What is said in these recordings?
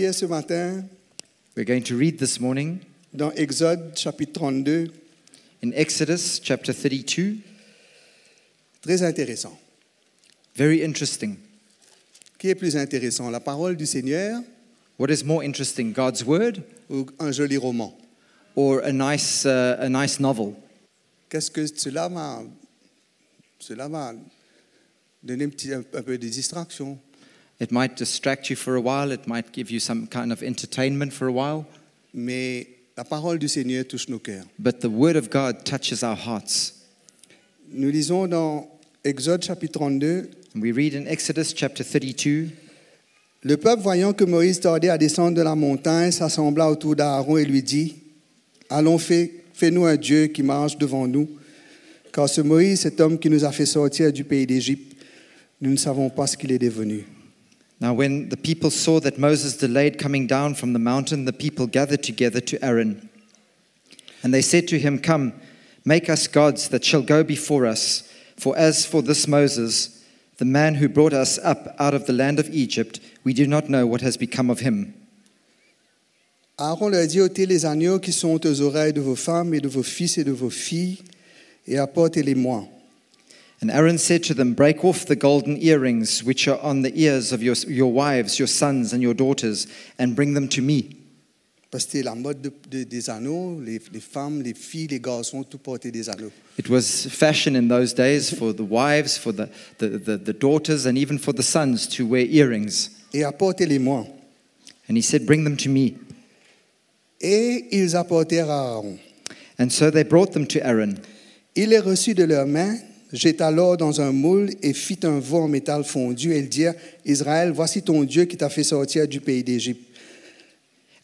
lire ce matin We're going to read this morning dans Exode chapitre 32. in Exodus chapter 32. Très intéressant. Very interesting. Qui est plus intéressant, la parole du Seigneur What is more interesting, God's word ou un joli roman? or a nice novel? Qu'est-ce que cela m'a donné un peu de distraction. It might distract you for a while. It might give you some kind of entertainment for a while. Mais la parole du Seigneur touche nos cœurs. But the word of God touches our hearts. Nous lisons dans Exode chapitre 32. And we read in Exodus chapter 32, Le peuple, voyant que Moïse tardait à descendre de la montagne, s'assembla autour d'Aaron et lui dit, « Allons, fais-nous un Dieu qui marche devant nous, car ce Moïse, cet homme qui nous a fait sortir du pays d'Égypte, nous ne savons pas ce qu'il est devenu. » Now when the people saw that Moses delayed coming down from the mountain, the people gathered together to Aaron. And they said to him, Come, make us gods that shall go before us. For as for this Moses, the man who brought us up out of the land of Egypt, we do not know what has become of him. Aaron leur dit, ôtez les agneaux qui sont aux oreilles de vos femmes et de vos fils et de vos filles, et apportez-les-moi. And Aaron said to them, Break off the golden earrings which are on the ears of your wives, your sons, and your daughters, and bring them to me. Parce que c'était la mode des anneaux, les femmes, les filles, les garçons, tout portaient des anneaux. It was fashion in those days for the wives, for the daughters, and even for the sons to wear earrings. Et apportez-les-moi. And he said, Bring them to me. Et ils apportèrent à Aaron. And so they brought them to Aaron. Il les reçut de leurs mains, jeta l'or dans un moule et fit un veau en métal fondu. Et il dit, Israël, voici ton Dieu qui t'a fait sortir du pays d'Égypte.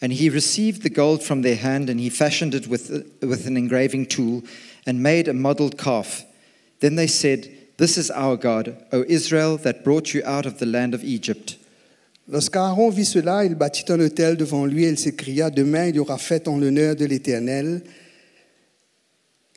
And he received the gold from their hand, and he fashioned it with an engraving tool, and made a modeled calf. Then they said, This is our God, O Israel, that brought you out of the land of Egypt. Lorsqu'Aaron vit cela, il bâtit un autel devant lui et il s'écria, demain il y aura fête en l'honneur de l'Éternel.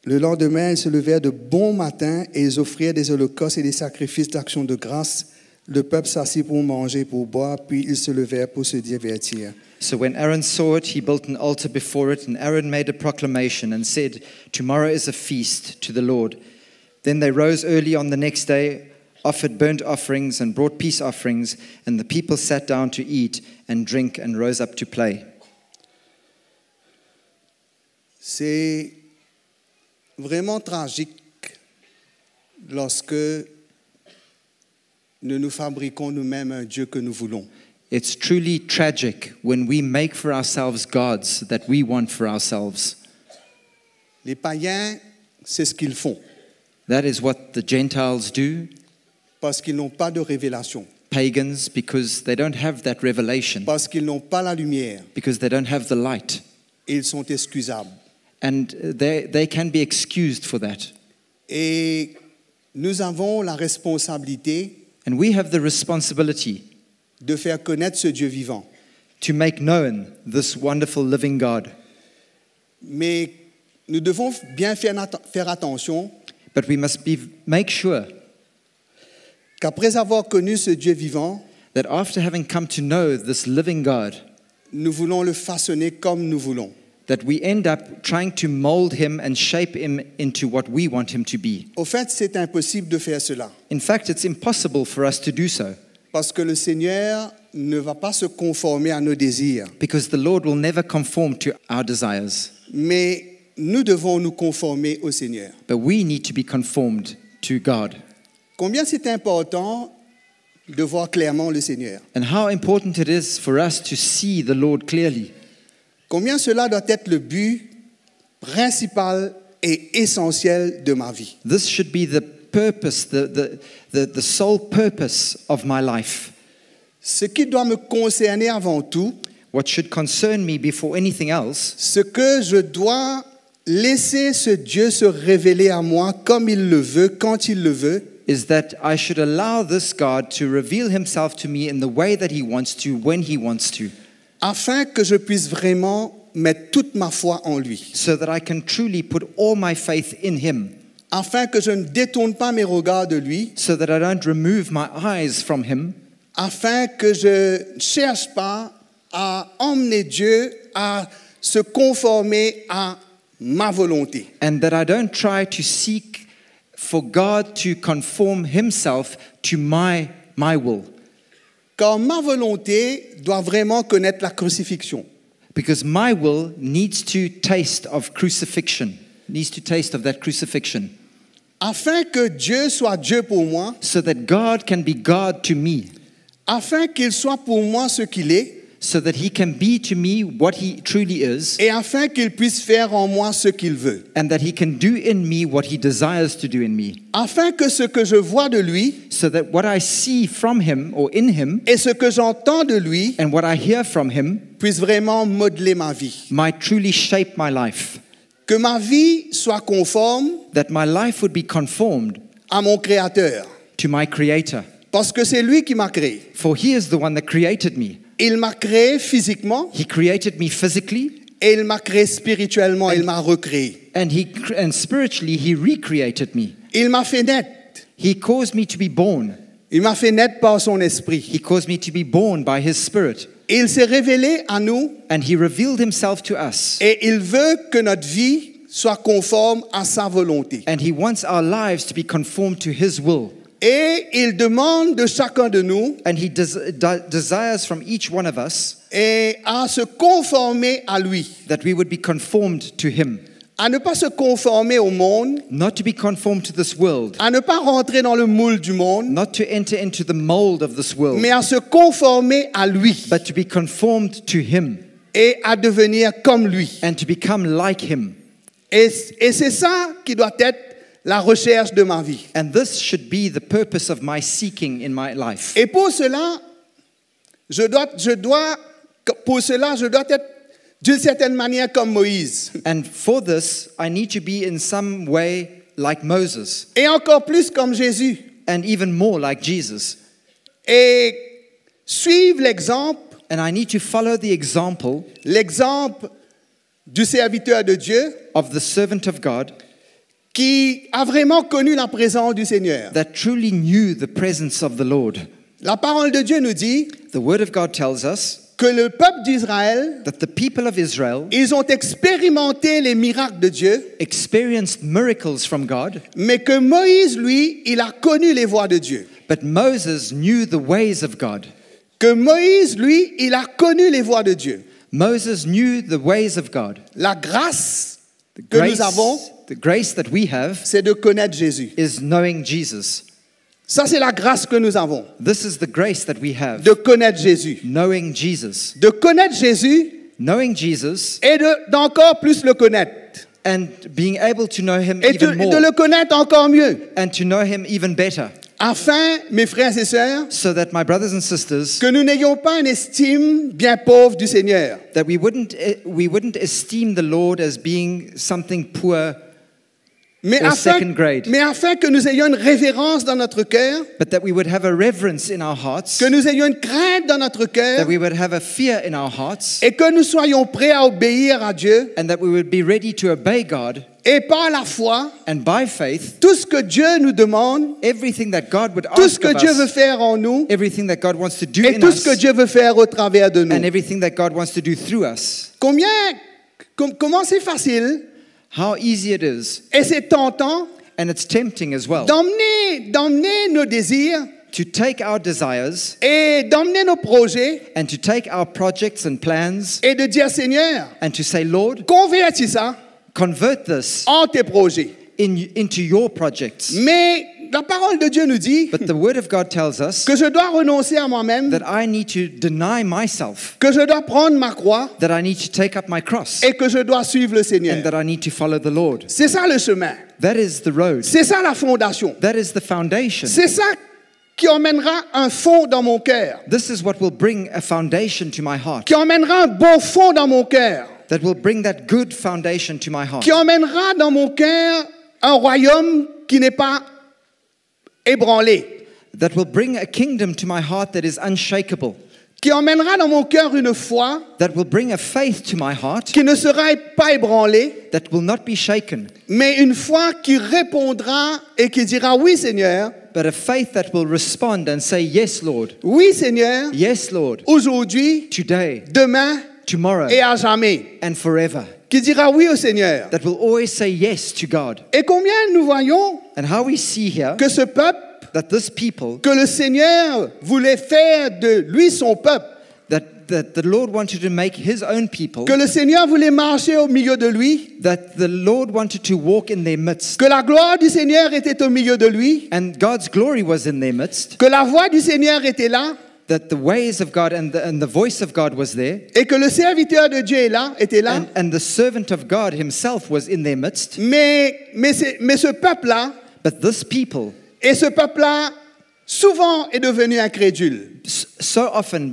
Le lendemain, ils se levèrent de bon matin et ils offrirent des holocaustes et des sacrifices d'action de grâce. Le peuple s'assit pour manger et pour boire, puis ils se levèrent pour se divertir. So when Aaron saw it, he built an altar before it, and Aaron made a proclamation and said, Tomorrow is a feast to the Lord. Then they rose early on the next day, offered burnt offerings and brought peace offerings, and the people sat down to eat and drink and rose up to play. C'est vraiment tragique lorsque nous fabriquons nous-mêmes un Dieu que nous voulons. It's truly tragic when we make for ourselves gods that we want for ourselves. Les païens, c'est ce qu'ils font That is what the Gentiles do, parce qu'ils n'ont pas de révélation, pagans, because they don't have that revelation, parce qu'ils n'ont pas la lumière because they don't have the light. et ils sont excusables. And they can be excused for that. Et nous avons la responsabilité And we have the responsibility de faire connaître ce Dieu vivant. to make known this wonderful living God. Mais nous devons bien faire attention But we must make sure qu'après avoir connu ce Dieu vivant, that after having come to know this living God, nous voulons le façonner comme nous voulons. that we end up trying to mold him and shape him into what we want him to be. Au fait, c'est impossible de faire cela In fact, it's impossible for us to do so, parce que le Seigneur ne va pas se conformer à nos désirs. because the Lord will never conform to our desires. Mais nous devons nous conformer au Seigneur. But we need to be conformed to God. Combien c'est important de voir clairement le Seigneur. And how important it is for us to see the Lord clearly. Combien cela doit être le but principal et essentiel de ma vie. This should be the purpose, the sole purpose of my life. Ce qui doit me concerner avant tout, What should concern me before anything else ce que je dois laisser ce Dieu se révéler à moi comme il le veut, quand il le veut, is that I should allow this God to reveal himself to me in the way that he wants to, when he wants to, afin que je puisse vraiment mettre toute ma foi en lui, so that I can truly put all my faith in him, afin que je ne détourne pas mes regards de lui, so that I don't remove my eyes from him, afin que je ne cherche pas à emmener Dieu à se conformer à ma volonté. And that I don't try to seek for God to conform himself to my will. Car ma volonté doit vraiment connaître la crucifixion. Because my will needs to taste of crucifixion, needs to taste of that crucifixion. Afin que Dieu soit Dieu pour moi, So that God can be God to me. afin qu'il soit pour moi ce qu'il est, So that he can be to me what he truly is. et afin qu'il puisse faire en moi ce qu'il veut. And that he can do in me what he desires to do in me. Afin que ce que je vois de lui So that what I see from him or in him et ce que j'entends de lui and what I hear from him puisse vraiment modeler ma vie. might truly shape my life. Que ma vie soit conforme That my life would be conformed à mon Créateur. to my Creator. Parce que c'est lui qui m'a créé. For he is the one that created me. Il m'a créé physiquement He created me physically et il m'a créé spirituellement. Il m'a recréé. and spiritually he recreated me. Il m'a fait naître. He caused me to be born. Il m'a fait naître par son esprit. He caused me to be born by his spirit. Et il s'est révélé à nous And he revealed himself to us. et il veut que notre vie soit conforme à sa volonté. And he wants our lives to be conformed to his will. Et il demande de chacun de nous And he desires from each one of us et à se conformer à lui, that we would be conformed to him. à ne pas se conformer au monde, Not to be conformed to this world. à ne pas rentrer dans le moule du monde, Not to enter into the mold of this world. mais à se conformer à lui But to be conformed to him. et à devenir comme lui. And to become like him. Et c'est ça qui doit être la recherche de ma vie. And this should be the purpose of my seeking in my life. Et pour cela, je dois être d'une certaine manière comme Moïse. And for this, I need to be in some way like Moses. Et encore plus comme Jésus. And even more like Jesus. Et suivre l'exemple And I need to follow the example du serviteur de Dieu of the servant of God qui a vraiment connu la présence du Seigneur. that truly knew the presence of the Lord. La parole de Dieu nous dit The word of God tells us que le peuple d'Israël, that the people of Israel ils ont expérimenté les miracles de Dieu, experienced miracles from God, mais que Moïse, lui, il a connu les voies de Dieu. but Moses knew the ways of God. Que Moïse, lui, il a connu les voies de Dieu. Moses knew the ways of God. La grâce The que grace, nous avons, the grace that we have c'est de connaître Jésus. is knowing Jesus. Ça, c'est la grâce que nous avons, This is the grace that we have, de connaître Jésus. knowing Jesus. De connaître Jésus Knowing Jesus et d'encore plus le connaître. and being able to know him Et de even more le connaître encore mieux. and to know him even better. Afin, mes frères et sœurs, So that my brothers and sisters, que nous n'ayons pas une estime bien pauvre du Seigneur. that we wouldn't esteem the Lord as being something poor, Mais Or second grade. mais afin que nous ayons une révérence dans notre cœur, but that we would have a reverence in our hearts, que nous ayons une crainte dans notre cœur, that we would have a fear in our hearts, et que nous soyons prêts à obéir à Dieu, and that we would be ready to obey God, et par la foi, and by faith, tout ce que Dieu nous demande, everything that God would tout ce ask que of Dieu veut us, faire en nous, everything that God wants to do et in tout ce que us, Dieu veut faire au travers de nous. and everything that God wants to do through us. Comment c'est facile, How easy it is, et c'est tentant, and it's tempting as well, d'emmener nos désirs to take our desires et d'emmener nos projets and to take our projects and plans et de dire, Seigneur, and to say, Lord, convertis ça convert this en tes projets. into your projects. Mais la parole de Dieu nous dit But the word of God tells us que je dois renoncer à moi-même, that I need to deny myself, que je dois prendre ma croix that I need to take up my cross, et que je dois suivre le Seigneur. and that I need to follow the Lord. C'est ça le chemin. That is the road. C'est ça la fondation. That is the foundation. C'est ça qui emmènera un fond dans mon cœur, This is what will bring a foundation to my heart, qui emmènera un bon fond dans mon cœur, that will bring that good foundation to my heart, qui emmènera dans mon cœur un royaume qui n'est pas ébranlé, that will bring a kingdom to my heart that is unshakable, qui emmènera dans mon cœur une foi that will bring a faith to my heart qui ne sera pas ébranlée, that will not be shaken, mais une foi qui répondra et qui dira oui Seigneur, but a faith that will respond and say, yes, Lord. oui Seigneur, Yes, Lord. aujourd'hui, Today, demain tomorrow, et à jamais. and forever. Qui dira oui au Seigneur. That will always say yes to God. Et combien nous voyons And how we see here que ce peuple, that this people, que le Seigneur voulait faire de lui son peuple, that the Lord wanted to make his own people, que le Seigneur voulait marcher au milieu de lui, that the Lord wanted to walk in their midst, que la gloire du Seigneur était au milieu de lui, and God's glory was in their midst, que la voix du Seigneur était là, that the ways of God and the voice of God was there, et que le serviteur de Dieu était là. and the servant of God himself was in their midst. Mais ce peuple-là, But this people et ce peuple-là, souvent est devenu incrédule. so often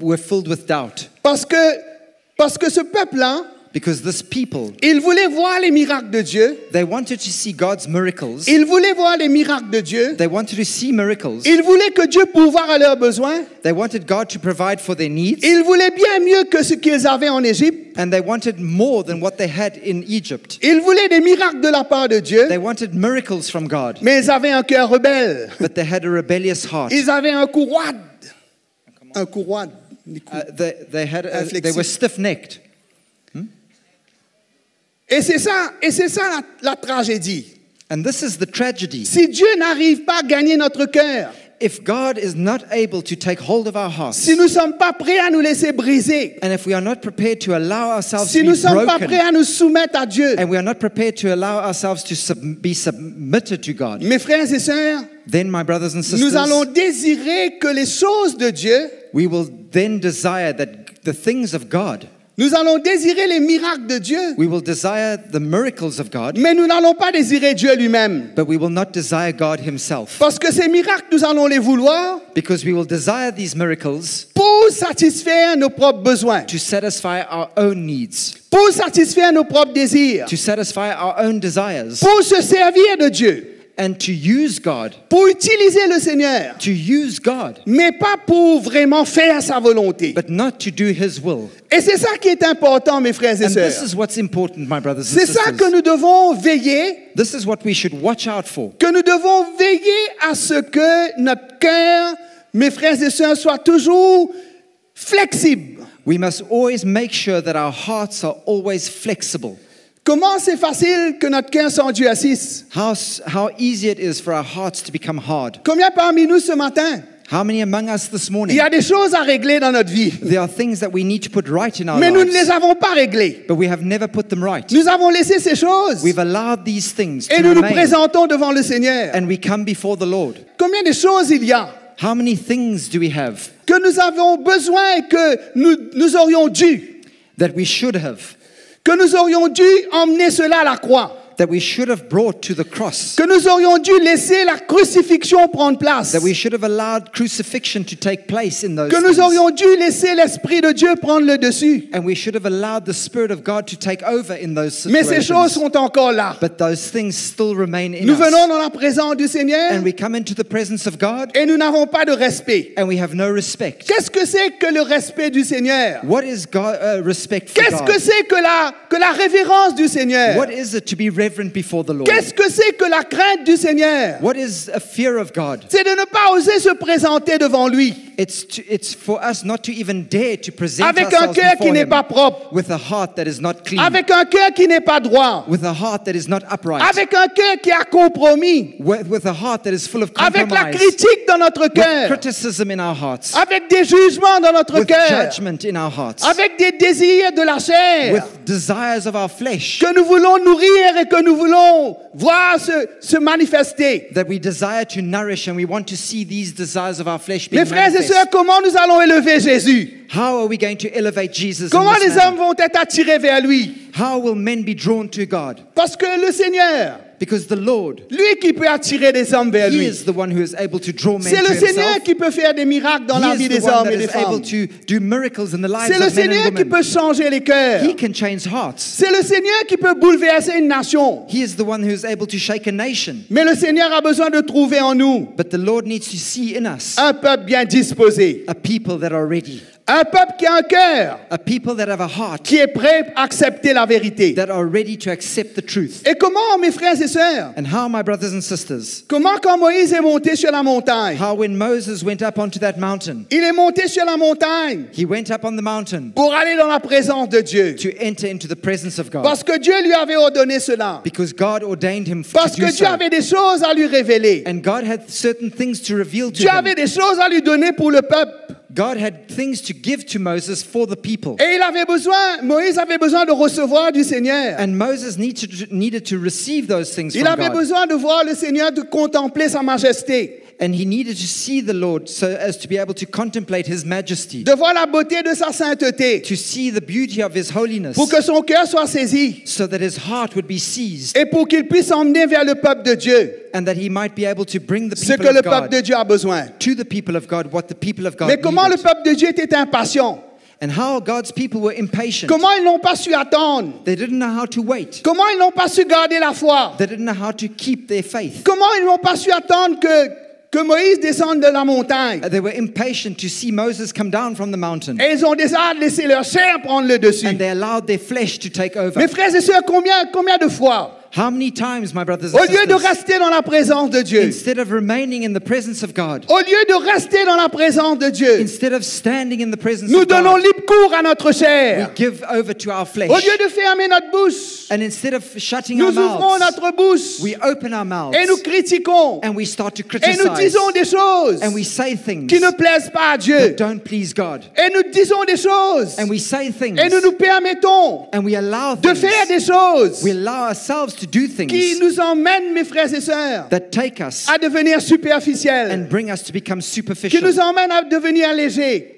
were filled with doubt, Parce que ce peuple-là, because this people, il voulait voir les miracles de Dieu. they wanted to see God's miracles. Il voulait voir les miracles de Dieu. They wanted to see miracles. Il voulait que Dieu pourvoie à leurs besoins. They wanted God to provide for their needs. Il voulait bien mieux que ce qu'ils avaient en Égypte. And they wanted more than what they had in Egypt. Il voulait des miracles de la part de Dieu. They wanted miracles from God. Mais ils avaient un cœur rebelle. But they had a rebellious heart. Ils avaient un cou roide. Un cou roide. They were stiff-necked. Et c'est ça la tragédie. And this is the tragedy. Si Dieu n'arrive pas à gagner notre cœur, If God is not able to take hold of our hearts, si nous ne sommes pas prêts à nous laisser briser, and if we are not prepared to allow ourselves si to nous ne be sommes pas prêts broken, à nous soumettre à Dieu, and we are not prepared to allow ourselves to be submitted to God, mes frères et sœurs, then, my brothers and sisters, nous allons désirer que les choses de Dieu, we will then desire that the things of God, nous allons désirer les miracles de Dieu, we will desire the miracles of God, mais nous n'allons pas désirer Dieu lui-même. but we will not desire God himself. Parce que ces miracles, nous allons les vouloir Because we will desire these miracles pour satisfaire nos propres besoins, to satisfy our own needs, pour satisfaire nos propres désirs, to satisfy our own desires, pour se servir de Dieu, and to use God, pour utiliser le Seigneur, to use God, mais pas pour vraiment faire sa volonté. but not to do his will. Et c'est ça qui est important, mes frères et And this sœurs. is what's important, my brothers and C'est ça que sisters. nous devons veiller, This is what we should watch out for. que nous devons veiller à ce que notre cœur, mes frères et sœurs, soit toujours flexible. We must always make sure that our hearts are always flexible. Comment c'est facile que notre cœur soit Dieu assis? How easy it is for our hearts to become hard. Combien parmi nous ce matin, How many among us this il morning, y a des choses à régler dans notre vie, there are things that we need to put right in our mais nous ne les lives, avons pas réglées. but we have never put them right. Nous avons laissé ces choses We've allowed these things et to nous nous remain, présentons devant le Seigneur. and we come before the Lord. Combien de choses il y a How many things do we have que nous avons besoin et que nous aurions dû, that we should have, que nous aurions dû emmener cela à la croix, that we should have brought to the cross, que nous aurions dû laisser la crucifixion prendre place, that we should have allowed crucifixion to take place in those que nous things, aurions dû laisser l'Esprit de Dieu prendre le dessus. and we should have allowed the Spirit of God to take over in those Mais ces choses situations. sont encore là. But those things still remain in Nous us. venons dans la présence du Seigneur And we come into the presence of God et nous n'avons pas de respect. and we have no respect. Qu'est-ce que c'est que le respect du Seigneur? What is God, respect for Qu'est-ce que God? c'est que la révérence du Seigneur? What is it to be reverent before the Lord? Qu'est-ce que c'est que la crainte du Seigneur? What is a fear of God? C'est de ne pas oser se présenter devant lui It's for us not to even dare to present avec un ourselves cœur qui before n'est Him pas propre, with a heart that is not clean, avec un cœur qui n'est pas droit, with a heart that is not upright, avec un cœur qui a compromis, with a heart that is full of avec la compromise, critique dans notre with cœur, criticism in our hearts, avec des jugements dans notre with cœur, judgment in our hearts, avec des désirs de la chair with desires of our flesh que nous voulons nourrir et que nous voulons voir se manifester. that we desire to nourish, and we want to see these desires of our flesh being Mes frères et manifest. sœurs, comment nous allons élever Jésus? How are we going to elevate Jesus? Comment in this les hommes manner? vont être attirés vers lui? How will men be drawn to God? Parce que le Seigneur, Because the Lord, lui qui peut attirer des hommes vers He lui. is the one who is able to draw men C'est to le Seigneur Himself. qui peut faire des miracles dans la He vie is des the one hommes that et des is able femmes. to do miracles in the lives C'est le of men Seigneur and qui women. peut changer les cœurs. He can change hearts. C'est le Seigneur qui peut bouleverser une nation. He is the one who is able to shake a nation. Mais le Seigneur a besoin de trouver en nous But the Lord needs to see in us un peuple bien disposé. a people that are ready, Un peuple qui a un cœur, a people that have a heart, qui est prêt à accepter la vérité. that are ready to accept the truth. Et comment, mes frères et sœurs, And how, my brothers and sisters, comment quand Moïse est monté sur la montagne, how when Moses went up onto that mountain, il est monté sur la montagne he went up on the mountain pour aller dans la présence de Dieu. to enter into the presence of God. Parce que Dieu lui avait ordonné cela. Because God ordained him to Parce do que Dieu so. avait des choses à lui révéler. And God had certain things to reveal to Dieu him. avait des choses à lui donner pour le peuple. God had things to give to Moses for the people. Et Moïse avait besoin de recevoir du Seigneur. And Moses needed to receive those things Il from avait God. besoin de voir le Seigneur, de contempler sa majesté, And he needed to see the Lord so as to be able to contemplate his majesty, de voir la beauté de sa sainteté, to see the beauty of his holiness, pour que son cœur soit saisi so that his heart would be seized et pour qu'il puisse emmener vers le peuple de Dieu and that he might be able to bring the ce people que le of peuple de God Dieu a besoin. to the people of God, what the people of God Mais comment le needed. peuple de Dieu était impatient? And how God's people were impatient. Comment ils n'ont pas su attendre? They didn't know how to wait. Comment ils n'ont pas su garder la foi? They didn't know how to keep their faith. Comment ils n'ont pas su attendre que Moïse descende de la montagne? They were impatient to see Moses come down from the mountain. Et ils ont déjà laissé leur chair prendre le dessus. And they allowed their flesh to take over. Mes frères et sœurs, combien de fois, How many times, my brothers au and lieu de sisters, rester dans la présence de Dieu, instead of remaining in the presence of God, au lieu de rester dans la présence de Dieu, instead of standing in the presence nous of donnons God, libre cours à notre we chair. give over to our flesh. Au lieu de fermer notre bouche, And instead of shutting nous our ouvrons mouths, notre bouche we open our mouths et nous critiquons and we start to et nous criticize disons des choses and we say things qui ne plaisent pas à Dieu. that don't please God. Et nous disons des choses And we say things et nous nous permettons and we allow de things. faire des choses We allow ourselves to do qui things nous emmènent, mes frères et sœurs, that take us à devenir superficiels, and bring us to become qui superficial, nous emmènent à devenir légers,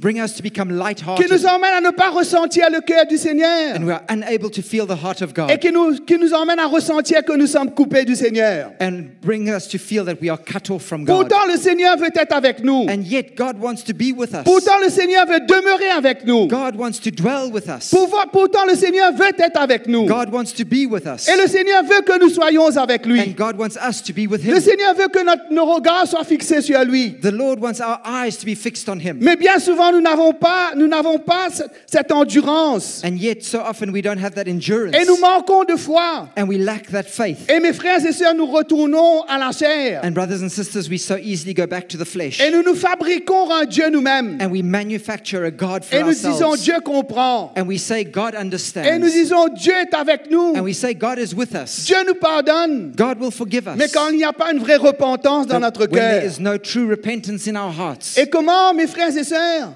bring us to become qui light-hearted, nous emmènent à ne pas ressentir le cœur du Seigneur and we are unable to feel the heart of et God, qui nous emmènent à ressentir que nous sommes coupés du Seigneur. and bring us to feel that we are cut off from God. Pourtant, le Seigneur veut être avec nous. And yet God wants to be with us. Pourtant, le Seigneur veut demeurer avec nous. God wants to dwell with us. Pourtant, le Seigneur veut être avec nous. God wants to be with us. Et le Seigneur veut que nous soyons avec lui. And God wants us to be with Le Him. Seigneur veut que nos regards soient fixés sur lui. The Lord wants our eyes to be fixed on Him. Mais bien souvent, nous n'avons pas cette endurance. And yet so often we don't have that endurance. Et nous manquons de foi. And we lack that faith. Et mes frères et sœurs, nous retournons à la chair. And brothers and sisters, we so easily go back to the flesh. Et nous fabriquons un Dieu nous-mêmes. And we manufacture a God for Et nous disons, ourselves. Dieu comprend. And we say God Et nous understands. disons, Dieu est avec nous. And we say God is with us. Dieu nous pardonne. God will forgive us. Mais quand il n'y a pas une vraie repentance dans notre When there cœur. is no true repentance in our hearts, Et comment, mes frères et sœurs,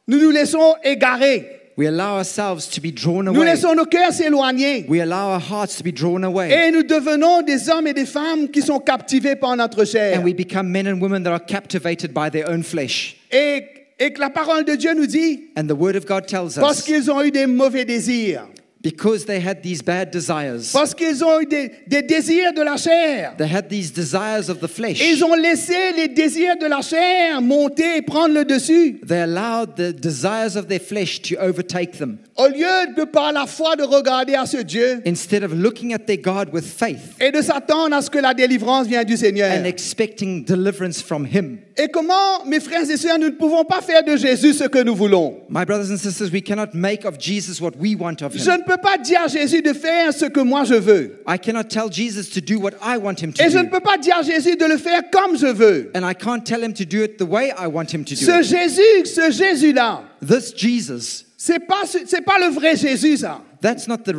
nous nous laissons égarer. we allow ourselves to be drawn Nous away. laissons nos cœurs s'éloigner. We allow our hearts to be drawn away. Et nous devenons des hommes et des femmes qui sont captivés par notre chair. And we become men and women that are captivated by their own flesh. Et que la parole de Dieu nous dit, And the Word of God tells parce us, qu'ils ont eu des mauvais désirs, because they had these bad desires, parce qu'ils ont eu des désirs de la chair, they had these desires of the flesh, ils ont laissé les désirs de la chair monter et prendre le dessus. they allowed the desires of their flesh to overtake them. Au lieu de par la foi de regarder à ce Dieu Instead of looking at their God with faith et de s'attendre à ce que la délivrance vienne du Seigneur. and expecting deliverance from Him. Et comment, mes frères et sœurs, nous ne pouvons pas faire de Jésus ce que nous voulons. My brothers and sisters, we cannot make of Jesus what we want of Je Him. ne peux pas dire à Jésus de faire ce que moi je veux. I cannot tell Jesus to do what I want Him to Et je ne do. peux pas dire à Jésus de le faire comme je veux. And I can't tell Him to do it the way I want Him to do Ce it. Jésus-là, This Jesus, c'est pas le vrai Jésus, ça. that's not the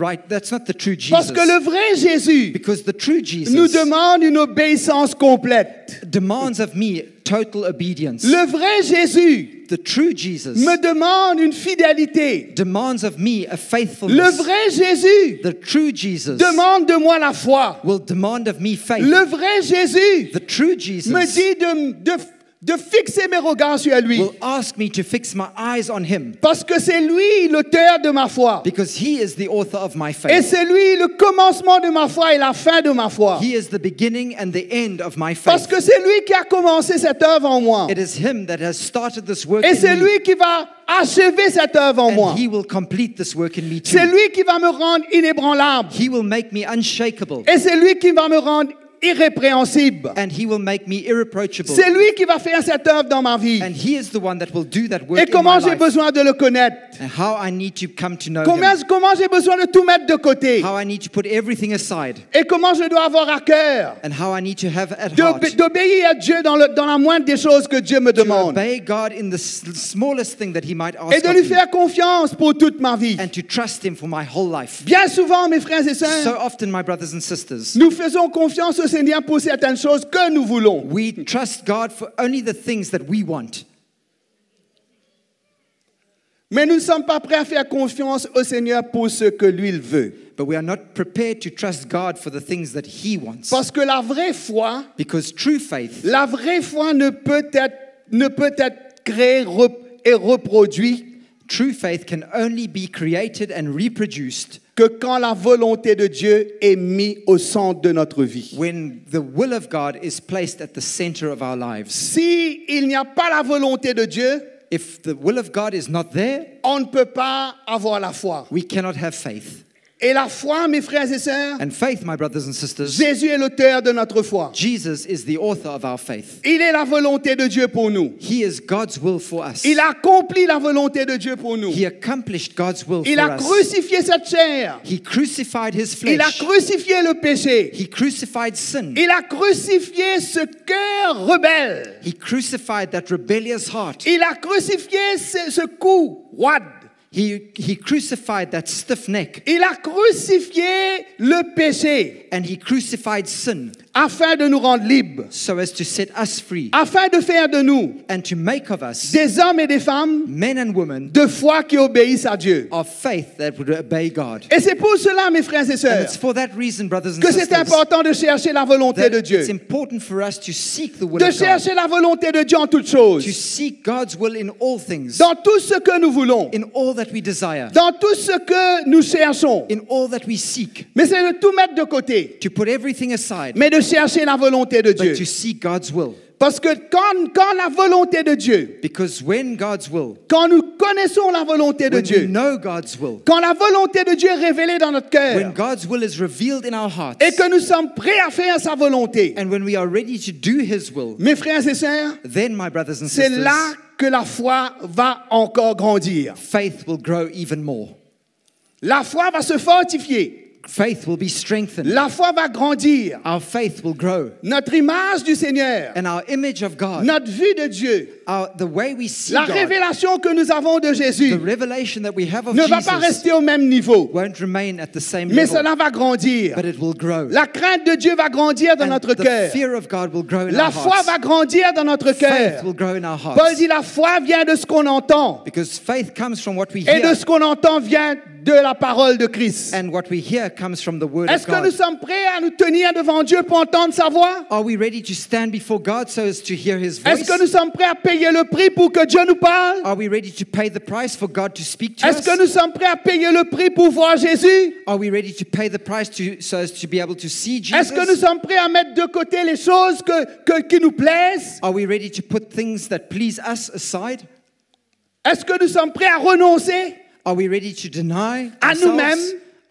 true Parce Jesus. que le vrai Jésus Because the true nous Jesus demande une obéissance complète. demands of me total obedience. Le vrai Jésus The true Jesus me demande une fidélité. demands of me a Le faithfulness. vrai Jésus The true Jesus demande de moi la foi. will demand of me faith. Le vrai Jésus The true me Jesus dit de fixer mes regards sur lui. will ask me to fix my eyes on him Parce que c'est lui l'auteur de ma foi. because he is the author of my Et faith. c'est lui le commencement de ma foi et la fin de ma foi. He is the beginning and the end of my Parce faith. que c'est lui qui a commencé cette œuvre en moi. It is him that has started this work Et c'est in me, lui qui va achever cette œuvre en moi. and he will complete this work in me C'est too. lui qui va me rendre inébranlable. He will make me unshakable, Et c'est lui qui va me rendre irrépréhensible. and he will make me irreproachable. C'est lui qui va faire cette œuvre dans ma vie. And he is the one that will do that work Et in my comment j'ai life. besoin de le connaître? And how I need to come to know Comment, him. comment j'ai besoin de tout mettre de côté? How I need to put everything aside. Et comment je dois avoir à cœur And how I need to have at heart d'obéir à Dieu dans la moindre des choses que Dieu me to demande. obey God in the smallest thing that he might Et ask de of lui me, faire confiance pour toute ma vie. and to trust him for my whole life. Bien souvent, mes frères et So sœurs, often, my brothers and sisters, nous faisons confiance au Seigneur pour certaines choses que nous voulons. we trust God for only the things that we want. Mais nous ne sommes pas prêts à faire confiance au Seigneur pour ce que lui il veut. But we are not prepared to trust God for the things that he wants. Parce que la vraie foi, Because true faith, la vraie foi ne peut être créée et reproduite true faith can only be created and reproduced que quand la volonté de Dieu est mise au centre de notre vie. when the will of God is placed at the center of our lives. Si il n'y a pas la volonté de Dieu, If the will of God is not there, on ne peut pas avoir la foi. we cannot have faith. Et la foi, mes frères et sœurs, And faith, my brothers and sisters, Jésus est l'auteur de notre foi. Jesus is the author of our faith. Il est la volonté de Dieu pour nous. He is God's will for us. Il a accompli la volonté de Dieu pour nous. He accomplished God's will Il for a us. crucifié cette chair. He crucified his Il a flesh. crucifié le péché. He crucified sin. Il a crucifié ce cœur rebelle. He crucified that rebellious heart. Il a crucifié ce cou roide. He crucified that stiff neck. Il a crucifié le péché And he crucified sin afin de nous rendre libres, so as to set us free afin de faire de nous and to make of us des hommes et des femmes men and women de foi qui obéissent à Dieu. of faith that would obey God. Et c'est pour cela, mes frères et And sœurs, it's for that reason, brothers and que c'est sisters, important de chercher la volonté that de Dieu. it's important for us to seek the will De of God, chercher la volonté de Dieu en toutes to choses. seek God's will in all things, Dans tout ce que nous voulons. in all that we desire, Dans tout ce que nous cherchons. in all that we seek, Mais c'est de tout mettre de côté. to put everything aside, Mais de chercher la volonté de Dieu. but to seek God's will. Parce que quand la volonté de Dieu, Because when God's will, quand nous connaissons la volonté de when we Dieu, know God's will, quand la volonté de Dieu est révélée dans notre when cœur, God's will is revealed in our hearts, et que nous sommes prêts à faire sa volonté, and when we are ready to do His will, mes frères et sœurs, then, my brothers and c'est sisters, là que la foi va encore grandir. faith will grow even more. La foi va se fortifier. Faith will be strengthened. La foi va grandir. Our faith will grow. Notre image du Seigneur, And our image of God, notre vue de Dieu, the way we see la God, révélation que nous avons de Jésus the revelation that we have of ne va pas Jesus rester au même niveau, won't remain at the same mais level, cela va grandir. but it will grow. La crainte de Dieu va grandir dans And notre the cœur. fear of God will grow in La our foi hearts. va grandir dans notre Faith cœur. will grow in our Paul hearts. dit la foi vient de ce qu'on entend Because faith comes from what we et de hear, ce qu'on entend vient de la parole de Christ. and what we hear comes from the word Est-ce of que nous God. sommes prêts à nous tenir devant Dieu pour entendre sa voix? Are we ready to stand before God so as to hear His Est-ce voice? que nous sommes prêts à payer le prix pour que Dieu nous parle? Are we ready to pay the price for God to speak to Est-ce us? que nous sommes prêts à payer le prix pour voir Jésus? Are we ready to pay the price so as to be able to see Est-ce que nous Jesus? sommes prêts à mettre de côté les choses qui nous plaisent? Are we ready to put things that please us aside? Est-ce que nous sommes prêts à renoncer Are we ready to deny à ourselves, nous-mêmes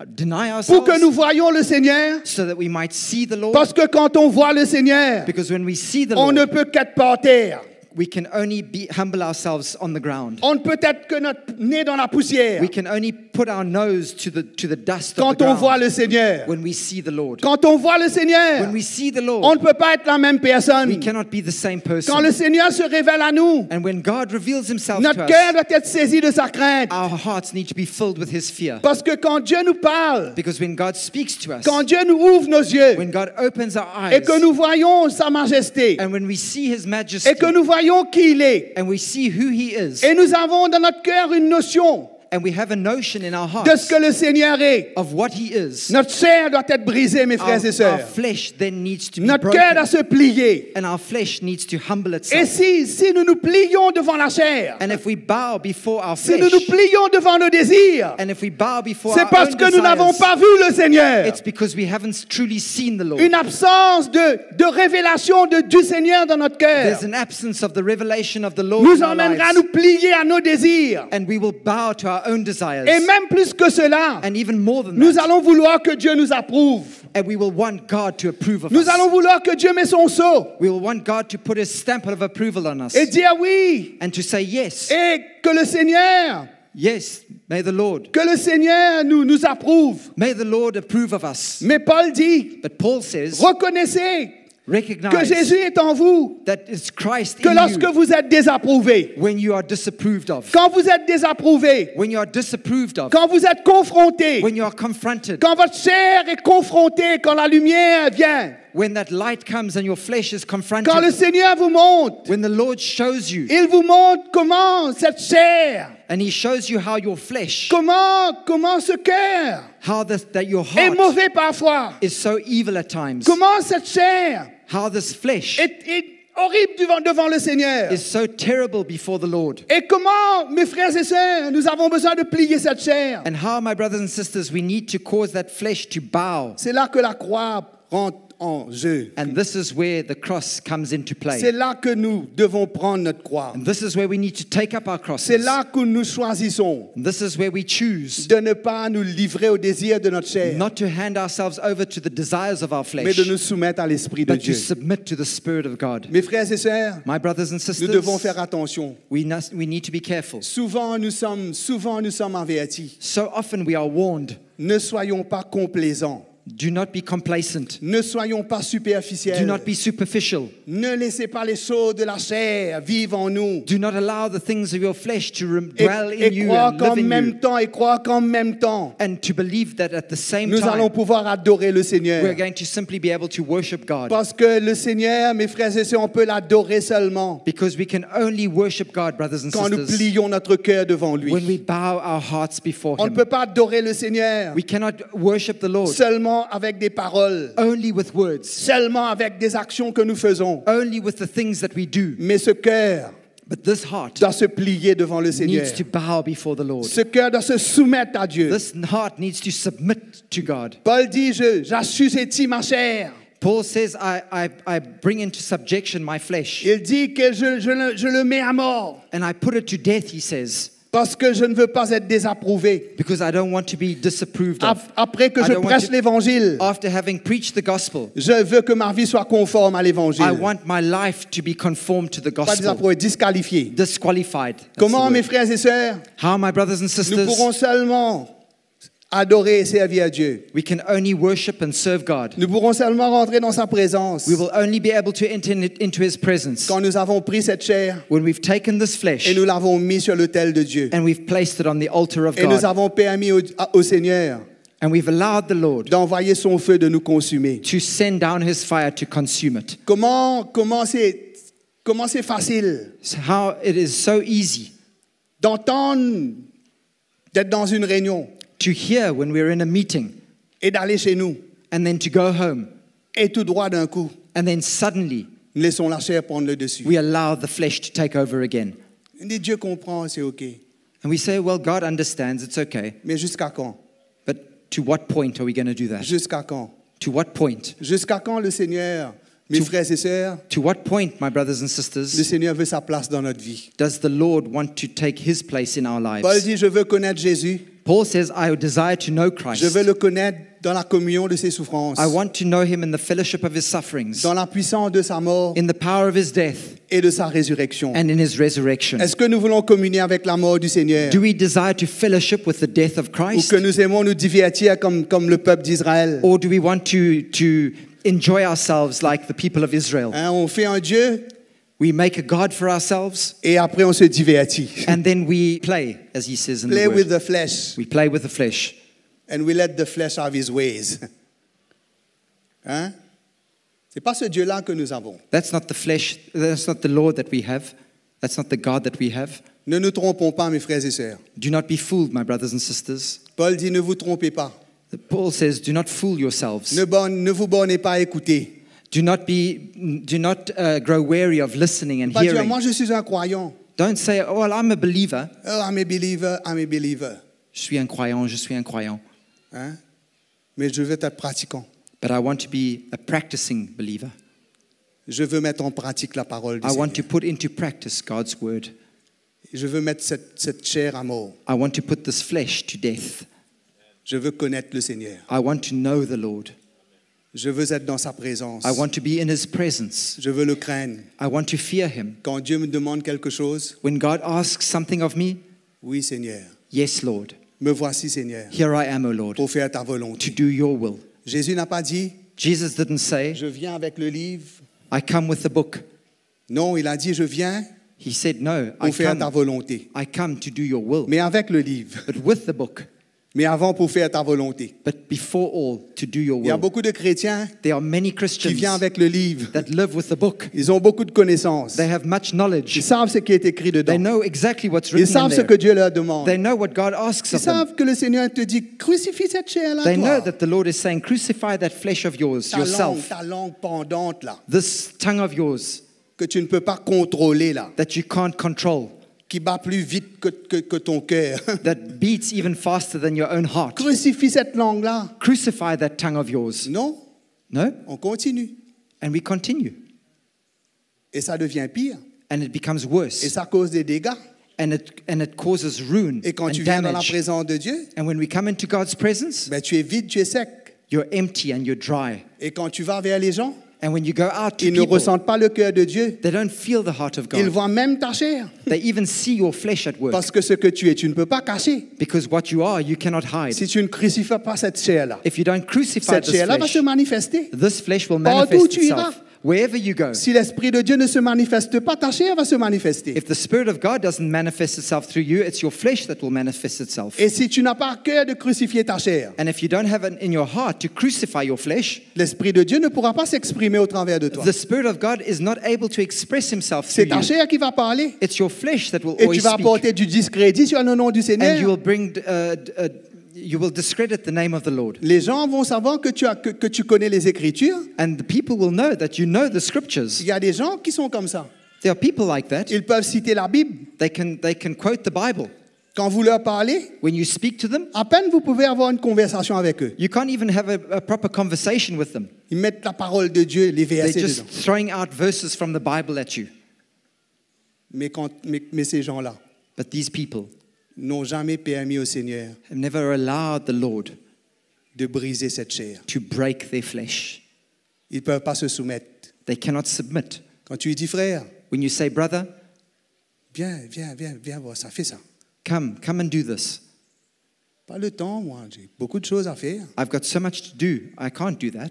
deny pour que nous ourselves voyions le Seigneur? so that we might see the Lord? Parce que quand on voit le Seigneur, Because when we see the on ne Lord, peut qu'être par terre. we can only humble ourselves on the ground. On ne peut être que notre nez dans la poussière We can only put our nose to the dust of quand the on voit ground le Seigneur. when we see the Lord. Quand on voit le Seigneur, When we see the on Lord, ne peut pas être la même we personne. cannot be the same Quand person. le Seigneur se révèle à nous, And when God reveals Himself notre to cœur us, doit être saisi de sa crainte. our hearts need to be filled with His fear. Parce que quand Dieu nous parle, Because when God speaks to us, quand Dieu nous ouvre nos yeux when God opens our et eyes, que nous voyons sa majesté and when we see His majesty, et que nous voyons qui il est, and we see who He is, et nous avons dans notre cœur une notion and we have a notion in our de ce hearts que le Seigneur est, of what He is, notre chair doit être brisée, mes frères et our sœurs. flesh then needs to be Notre cœur doit broken, se plier. and our flesh needs to humble Et itself. si nous nous plions devant la chair, And if we bow before our si nous flesh, nous plions devant nos désirs, and if we bow before c'est our parce own que nous n'avons desires, pas vu le Seigneur. it's because we haven't truly seen the Lord. Une absence de révélation du Seigneur dans notre cœur There's an absence of the revelation of the Lord nous in our emmènera à lives, nous plier à nos désirs. and we will bow to our own desires. Et même plus que cela, And even more than nous that, allons vouloir que Dieu nous approuve. and we will want God to approve of Nous us. allons vouloir que Dieu mette son sceau We will want God to put His stamp of approval on us et dire oui. and to say yes, Et que le Seigneur, yes, may the Lord nous approuve. May the Lord approve of us. Mais Paul dit, But Paul says, reconnaissez que recognize Jésus est en vous, that it's Christ que in lorsque you vous êtes désapprouvé, when you are disapproved of. quand vous êtes désapprouvé, When you are disapproved of. quand vous êtes confronté, When you are confronted. quand votre chair est confrontée, quand la lumière vient, When that light comes and your flesh is quand le confronted. Seigneur vous montre, When the Lord shows you il vous montre comment cette chair, and He shows you how your flesh, comment ce cœur that your est heart mauvais parfois, is so evil at times. comment cette chair How this flesh est horrible devant le Seigneur. is so terrible before the Lord. Et comment, mes frères et sœurs, nous avons besoin de plier cette chair. And how, my brothers and sisters, we need to cause that flesh to bow. C'est là que la croix rentre en jeu. And this is where the cross comes into C'est play. là que nous devons prendre notre croix. And this is where we need to take up our C'est crosses. là que nous choisissons And this is where we choose de ne pas nous livrer aux désirs de notre chair, not to hand ourselves over to the desires of our mais flesh, de nous soumettre à l'Esprit de but to Dieu. submit to the Spirit of God. Mes frères et sœurs, My brothers and nous devons sisters, faire attention. we need to be careful. Souvent nous sommes avertis. So often we are warned, Ne soyons pas complaisants. do not be complacent. Ne soyons pas Do superficiels. not be superficial. Ne laissez pas les choses de la chair vivre en nous. Do not allow the things of your flesh to dwell in Et you croire and qu'en live in même you. temps, And to believe that at the same nous allons time, pouvoir adorer le we're Seigneur. going to simply be able to worship God. Parce que le Seigneur, mes frères et sœurs, on peut l'adorer seulement Because we can only worship God, brothers and quand nous sisters, plions notre cœur devant lui. when we bow our hearts before On ne Him. peut pas adorer le Seigneur We cannot worship the Lord seulement avec des paroles, only with words, seulement avec des actions que nous faisons. only with the things that we do. Mais ce cœur But this heart doit se plier devant le Seigneur. needs to bow before the Lord. Ce cœur doit se soumettre à Dieu. This heart needs to submit to God. Paul dit, j'assujettis ma chair. Paul says, I bring into subjection my flesh, Il dit que je le mets à mort and I put it to death, he says, parce que je ne veux pas être désapprouvé. because I don't want to be disapproved of. Après que I je don't want prêche to- l'évangile, After having preached the gospel, je veux que ma vie soit conforme à I l'évangile. want my life to be conformed to the Pas gospel. désapprouvé, disqualifié. Disqualified. That's the Comment, word. mes frères et sœurs, How, my brothers and nous sisters, pourrons seulement adorer et servir à Dieu? we can only worship and serve God. Nous pourrons seulement rentrer dans sa présence We will only be able to enter into His presence quand nous avons pris cette chair when we've taken this flesh et nous l'avons mis sur l'autel de Dieu. and we've placed it on the altar of Et nous God, avons permis au Seigneur and we've allowed the Lord d'envoyer son feu de nous consumer. to send down His fire to consume it. Comment c'est facile So how it is so easy d'entendre, d'être dans une réunion to hear when we're in a meeting et d'aller chez nous and then to go home, et tout droit d'un coup, and then suddenly nous laissons la chair prendre le dessus. we allow the flesh to take over again. On dit, Dieu comprend, c'est OK. And we say, well, God understands, it's okay. Mais jusqu'à quand? But to what point are we going to do that? Jusqu'à quand? To what point? Jusqu'à quand le Seigneur, mes frères et sœurs, To what point, my brothers and le sisters, Seigneur veut sa place dans notre vie? does the Lord want to take His place in our Paul lives? dit, je veux connaître Jésus. Paul says, I desire to know Je Christ. veux le connaître dans la communion de ses souffrances, I want to know Him in the fellowship of His sufferings, dans la puissance de sa mort in the power of His death, et de sa résurrection. and in His resurrection. Est-ce que nous voulons communier avec la mort du Seigneur? Do we desire to fellowship with the death of Ou Christ? que nous aimons nous divertir comme le peuple d'Israël? Or do we want to enjoy ourselves like the people of Israel? Hein, on fait un Dieu We make a God for ourselves, et après on se divertit. and then we play, as he says in Play the with word. the flesh We play with the flesh. and we let the flesh have his ways. Hein? C'est pas ce Dieu-là que nous avons. That's not the flesh, that's not the Lord that we have. That's not the God that we have. Ne nous trompons pas, mes frères et sœurs. Do not be fooled, my brothers and sisters. Paul dit, ne vous trompez pas. Paul says, do not fool yourselves. Ne vous bornez pas à écouter. Do not grow weary of listening and Pas dire, hearing. moi je suis un croyant. Don't say, oh, well, I'm a believer. Oh, I'm a believer, I'm a believer. Je suis un croyant, je suis un croyant. Hein? Mais je veux être pratiquant. But I want to be a practicing believer. Je veux mettre en pratique la parole du I want Seigneur. to put into practice God's word. Je veux mettre cette chair à mort. I want to put this flesh to death. Je veux connaître le Seigneur. I want to know the Lord. Je veux être dans sa présence. I want to be in his presence. Je veux le craindre. I want to fear him. Quand Dieu me demande quelque chose, When God asks something of me, oui Seigneur, yes, Lord. me voici Seigneur, Here I am, O Lord, pour faire ta to volonté. do your will. Jésus n'a pas dit, Jesus didn't say, je viens avec le livre. I come with the book. Non, il a dit, je viens He said, no, pour faire ta I volonté. come to do your will. Mais avec le livre. But with the book. Mais avant pour faire ta volonté. But before all, to do your Il y a will. beaucoup de chrétiens There are many qui Christians viennent avec le livre. that live with the book. Ils ont beaucoup de connaissances. They have much Ils knowledge. savent ce qui est écrit They dedans. know exactly what's Ils written in savent ce there. que Dieu leur demande. They know what God asks Ils of them. savent que le Seigneur te dit, crucifie cette chair-là, They know toi. that the Lord is saying, crucify that flesh of yours, yourself. Ta langue pendante, là, This tongue of yours que tu ne peux pas contrôler, là, that you can't control, qui bat plus vite que ton cœur. that beats even faster than your own heart. Crucifie cette langue-là. Crucify that tongue of yours. Non, No? on continue. And we continue. Et ça devient pire. And it becomes Et worse. ça cause des dégâts. And it causes ruin Et quand and tu viens dans la damage. présence de Dieu, And when we come into God's presence, ben, tu es vide, tu es sec. you're empty and you're dry. Et quand tu vas vers les gens, And when you go out to ils ne people, ressentent pas le cœur de Dieu. they don't feel the heart of Ils God. voient même ta chair. They even see your flesh at work. Parce que ce que tu es, tu ne peux pas cacher. Because what you are, you cannot hide. Si tu ne crucifies pas cette chair-là, If you don't crucify cette this chair-là va flesh, se manifester. this flesh will Partout où manifest tu iras. itself. Wherever you go. Si l'Esprit de Dieu ne se manifeste pas, ta chair va se manifester. If the Spirit of God doesn't manifest itself through you, it's your flesh that will manifest itself. Et si tu n'as pas à cœur de crucifier ta chair, And if you don't have it in your heart to crucify your flesh, l'Esprit de Dieu ne pourra pas s'exprimer au travers de toi. the Spirit of God is not able to express himself C'est through ta you. chair qui va parler. It's your flesh that will Et tu always vas speak. apporter du discrédit sur le nom du And you Seigneur. will bring, you will discredit the name of the Lord. Les gens vont savoir que tu connais les Écritures. And the people will know that you know the scriptures. Il y a des gens qui sont comme ça. There are people like that. Ils peuvent citer la Bible. They can quote the Bible. Quand vous leur parlez, When you speak to them, à peine vous pouvez avoir une conversation avec eux. you can't even have a proper conversation with them. Ils mettent la parole de Dieu, les They're versets just dedans. throwing out verses from the Bible at you. Mais ces gens-là But these people n'ont jamais permis au Seigneur have never allowed the Lord de briser cette chair. to break their flesh. Ils ne peuvent pas se soumettre. They cannot submit. Quand tu lui dis, frère, When you say, brother, viens voir ça, fais ça. come and do this. Pas le temps, moi, j'ai beaucoup de choses à faire. I've got so much to do. I can't do that.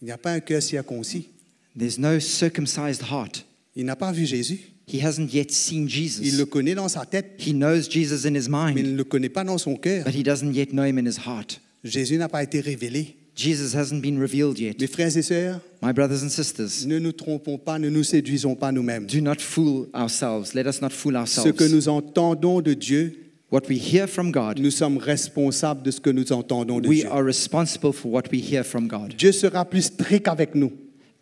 Il n'y a pas un cœur circoncis. There's no circumcised heart. Il n'a pas vu Jésus. He hasn't yet seen Il Jesus. le connaît dans sa tête, He knows Jesus in his mais il mind, ne le connaît pas dans son cœur. but he doesn't yet know him in his heart. Jésus n'a pas été révélé. Jesus hasn't been revealed yet. Mes frères et sœurs, My brothers and sisters, ne nous trompons pas, ne nous séduisons pas nous-mêmes. do not fool ourselves. Let us not fool Ce ourselves. que nous entendons de Dieu, What we hear from God, nous sommes responsables de ce que nous entendons de we Dieu. are responsible for what we hear from God. Dieu sera plus strict avec nous.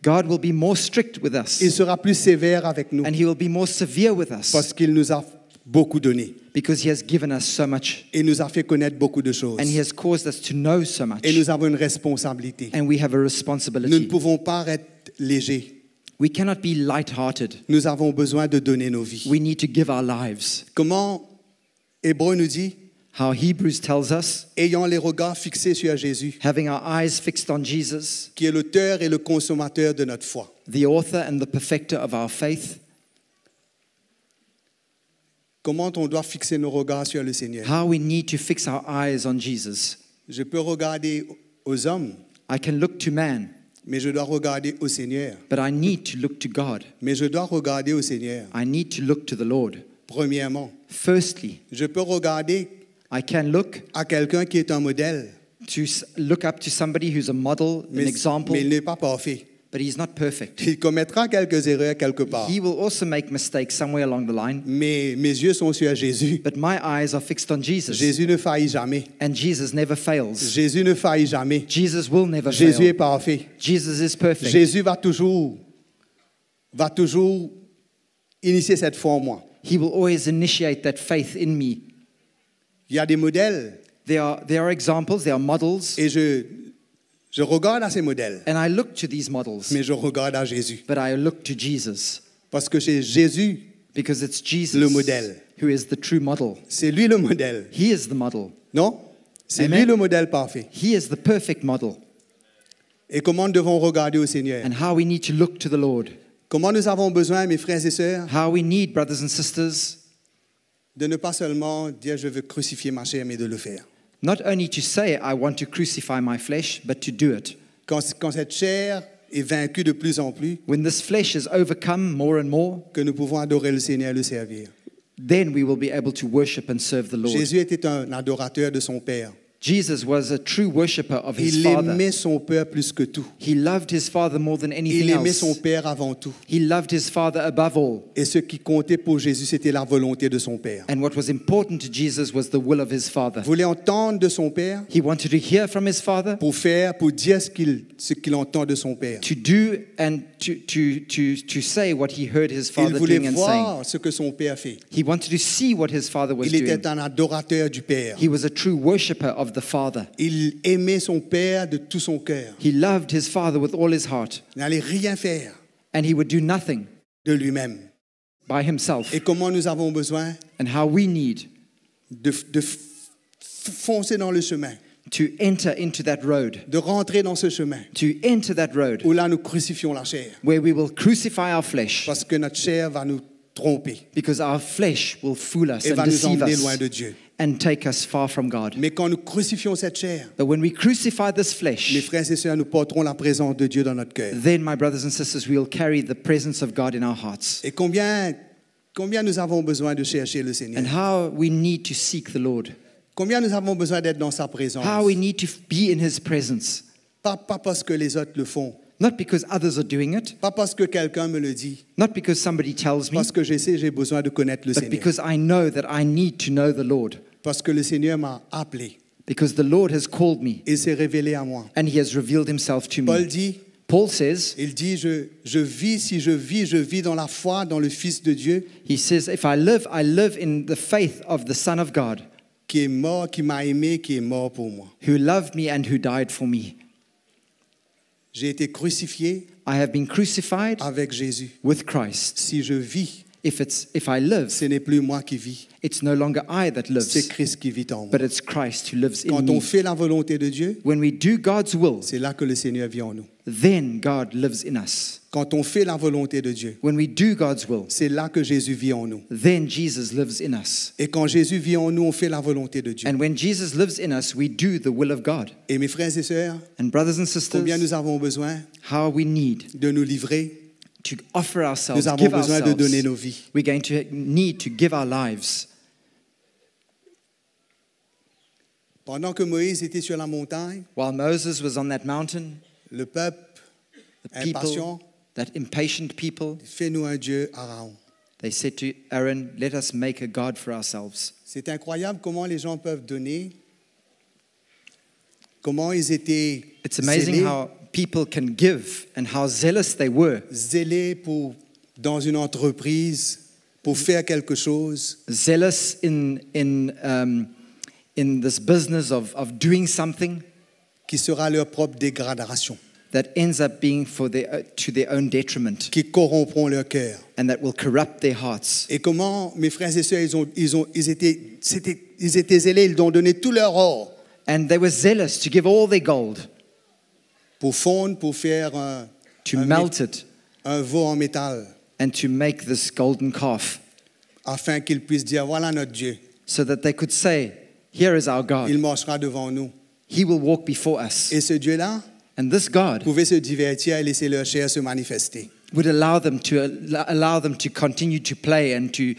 God will be more strict with us, Il sera plus sévère avec nous and He will be more severe with us parce qu'il nous a beaucoup donné because He has given us so much, et nous a fait connaître beaucoup de choses. and He has caused us to know so much, Et nous avons une responsabilité. and we have a Nous ne responsibility. pouvons pas être légers. We cannot be light-hearted. Nous avons besoin de donner nos vies. We need to give our lives. Comment Hébreu nous dit, How Hebrews tells us, ayant les regards fixés sur Jésus, having our eyes fixed on Jesus, qui est l'auteur et le consommateur de notre foi. the author and the perfecter of our faith. Comment on doit fixer nos regards sur le Seigneur? How we need to fix our eyes on Jesus. Je peux regarder aux hommes, I can look to man, mais je dois regarder au Seigneur. but I need to look to God. Mais je dois regarder au Seigneur. I need to look to the Lord. Premièrement, Firstly, je peux regarder I can look à quelqu'un qui est un modèle, up to somebody who's a model, an example, mais il n'est pas parfait. but he's not perfect. Il commettra quelques erreurs quelque part. He will also make mistakes somewhere along the line. Mais mes yeux sont sur Jésus. But my eyes are fixed on Jesus. Jésus ne faillit jamais. And Jesus never fails. Jésus ne faillit jamais. Jesus will never Jésus est fail. parfait. Jesus is perfect. Jésus va toujours initier cette foi en moi. He will always initiate that faith in me. Il y a des modèles There are examples, there are models, et je regarde à ces modèles, and I look to these models, mais je regarde à Jésus. but I look to Jesus Parce que c'est Jésus, because it's Jesus le modèle. who is the true model. C'est lui le modèle. He is the model. Non? C'est Amen. lui le modèle parfait. He is the perfect model. Et comment nous devons regarder au Seigneur? And how we need to look to the Lord. Comment nous avons besoin, mes frères et sœurs, How we need, brothers and sisters, de ne pas seulement dire je veux crucifier ma chair, mais de le faire. not only to say, I want to crucify my flesh, but to do it. Quand cette chair est vaincue de plus en plus, When this flesh is overcome more and more, que nous pouvons adorer le Seigneur et le servir. then we will be able to worship and serve the Lord. Jésus était un adorateur de son Père. Jesus was a true worshipper of his Il Father. aimait son Père plus que tout. He loved his Father more than anything Il aimait son else. Père avant tout. He loved his Father above all. Et ce qui comptait pour Jésus, c'était la volonté de son Père. And what was important to Jesus was the will of his Father. Vous voulez entendre de son Père He wanted to hear from his Father, pour dire ce qu'il entend de son Père. to do and to say what he heard his Il Father voulait doing and saying. voir ce que son Père fait. He wanted to see what his Father was Il doing. était un adorateur du Père. He was a true worshipper of the Father. Il aimait son Père de tout son cœur. He loved his Father with all his heart, Il n'allait rien faire and he would do nothing de lui-même. by himself. Et comment nous avons besoin And how we need de foncer dans le chemin, to enter into that road, de rentrer dans ce chemin to enter that road où là nous crucifions la chair. where we will crucify our flesh, Parce que notre chair va nous tromper because our flesh will fool us et and va nous deceive emmener loin us de Dieu. and take us far from God. Mais quand nous crucifions cette chair, But when we crucify this mes flesh, frères et sœurs, nous porterons la présence de Dieu dans notre cœur. then, my brothers and sisters, we will carry the presence of God in our hearts. Et combien nous avons besoin de chercher le Seigneur? And how we need to seek the Lord. Combien nous avons besoin d'être dans sa présence? How we need to be in His presence. Pas parce que les autres le font, Not because others are doing it, pas parce que quelqu'un me le dit, not because somebody tells me, parce que je sais j'ai besoin de connaître le but Seigneur. because I know that I need to know the Lord. Parce que le Seigneur m'a appelé. Because the Lord has called me Il s'est révélé à moi. and He has revealed Himself to Paul me. dit, Paul says, il dit, je vis dans la foi, dans le Fils de Dieu, he says, if I live in the faith of the Son of God, qui est mort, qui m'a aimé, qui est mort pour moi. who loved me and who died for me. J'ai été crucifié I have been crucified avec Jésus. with Christ. Si je vis, If I live, ce n'est plus moi qui vis, it's no longer I that c'est lives, Christ qui vit en moi. but it's Christ who lives in Quand on me. fait la volonté de Dieu, When we do God's will, c'est là que le Seigneur vit en nous. then God lives in us. Quand on fait la volonté de Dieu, When we do God's will, c'est là que Jésus vit en nous. then Jesus lives in us. Et quand Jésus vit en nous, on fait la volonté de Dieu. And when Jesus lives in us, we do the will of God. Et mes frères et sœurs, And brothers and combien sisters, nous avons besoin how we need de nous livrer? to offer ourselves, Nous avons give besoin de donner ourselves. nos vies. We're going to need to give our lives. Pendant que Moïse était sur la montagne, While Moses was on that mountain, le peuple the people, impatient, that impatient people, fais-nous un Dieu, Aaron. they said to Aaron, let us make a God for ourselves. C'est incroyable comment les gens peuvent donner, comment ils étaient It's amazing zélés, how people can give and how zealous they were. zélés dans une entreprise pour faire quelque chose. Zealous in this business of doing something Qui sera leur propre dégradation, that ends up being to their own detriment qui corrompront leur cœur. and that will corrupt their hearts. Et comment, mes frères et sœurs, ils étaient zélés, ils ont donné tout leur or And they were zealous to give all their gold, pour fondre, pour faire to melt it, un veau en métal, and to make this golden calf, afin qu'ils puissent dire, voilà notre Dieu. so that they could say, here is our God. Il marchera devant nous. He will walk before us. Et ce Dieu-là And this God pouvait se divertir et laisser leur chair se manifester. would allow them to continue to play and to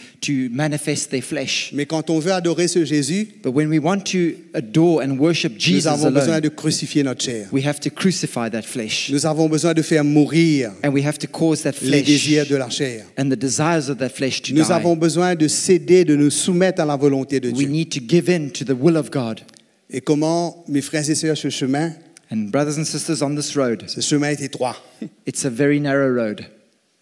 manifest their flesh. Mais quand on veut adorer ce Jésus, But when we want to adore and worship nous Jesus avons besoin alone, de crucifier notre chair. we have to crucify that flesh. Nous avons besoin de faire mourir And we have to cause that les flesh désirs de la chair. and the desires of that flesh to Nous die. avons besoin de céder, de nous soumettre à la volonté de We Dieu. need to give in to the will of God. Et comment, mes frères et sœurs, ce chemin Brothers and sisters, on this road, est étroit. it's a very narrow road.